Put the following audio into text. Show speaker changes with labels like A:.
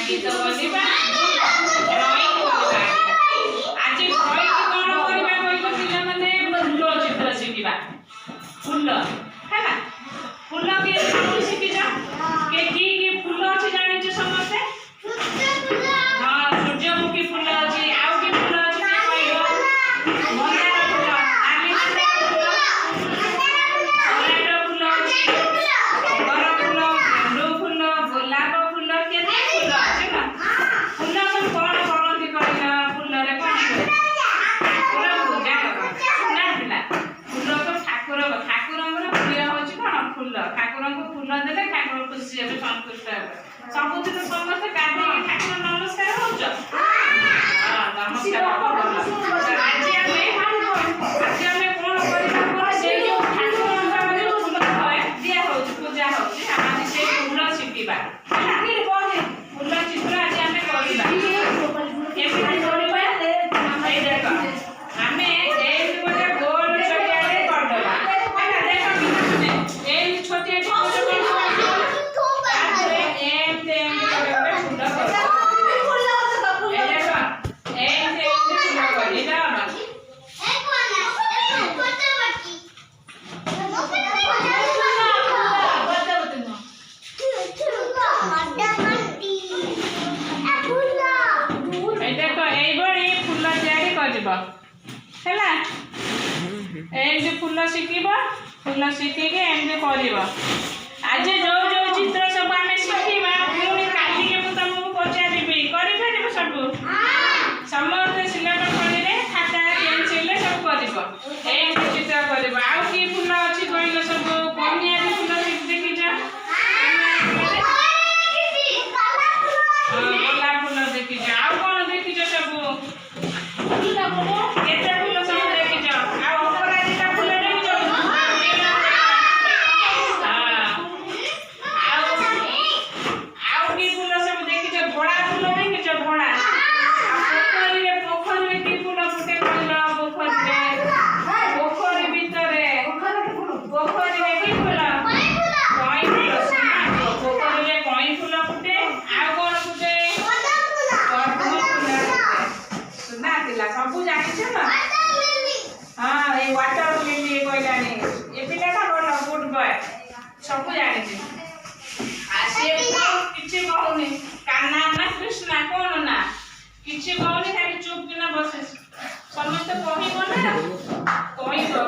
A: गीत बोलिबा ड्राइंग बोलिबा आज ड्राइंग कोन करबा कोइ पिला माने फूल चित्र शिखिबा फूल हैना फूल के नाम शिखि जा के की फूल अछि जानि छ समस्ते हां सूर्यमुखी फूल अछि आउ की फूल अछि के कहियो मंदार फूल आली फूल टमाटर फूल अछि गर फूल गेंडू फूल गोलाप फूल के फूल अछि ना फूल सब कोन करंती करिना फूल रे कोन पूरा पूजा कर ना पिला फूल को ठाकुर हमर प्रिय होछि कोन फूल ठाकुर को फूल देले ठाकुर खुशी हेबे संतुष्ट हेबे सबुति तो समस्त गाधे ठाकुर नमस्कार होछ हां नमस्कार आज हमें कोन करिबा कोन से जो ठाकुर को फूल होय दिया होछ पूजा होछ आमे से फूल शिखिबा फिर कोन फूल चित्र आज हमें करिबा एपि करिबा ए देखो हमें ए गोटे गोल चकियारे करदबा हैना देखो ए छोटी छोटी हैला एंड फूल शिखिबा फूल शिखि के एंड करिबा आज जो जो चित्र सब हमें शिखिबा पुनी काली के मु तुमको पचारिबी करि फेरिबो सब समस्त सिलेबस पढिले खाता पेंसिल ले सब करिबो एंड चित्र करिबो आ की फूल अछि कहिलो सब कनिया के फूल देखि जा गोलाप फूल देखि जा आ कोन देखि जा सब केते फूल सब देखि जा आ अपराजिता फूल देखि जा की फूल सब देखि जा घोड़ा फूल देखि जा घोड़ा पोखरी रे की फूल फुटे कहला पोखरी भितरे पोखरी रे की फूल कई फूल पोखरी रे कई फूल फुटे आ कोन फुटे पद्म फूल सुना दिला सब जानि छ ना हां ए वाटर लिली कहलानी ए पिलाटा बोल गुड बॉय सब जानि छ आसे किछि कहउनी कान्हा ना कृष्णा कोन ना किछि कहउनी खाली चुप किना बसे समस्त कहिबो ना कहिबो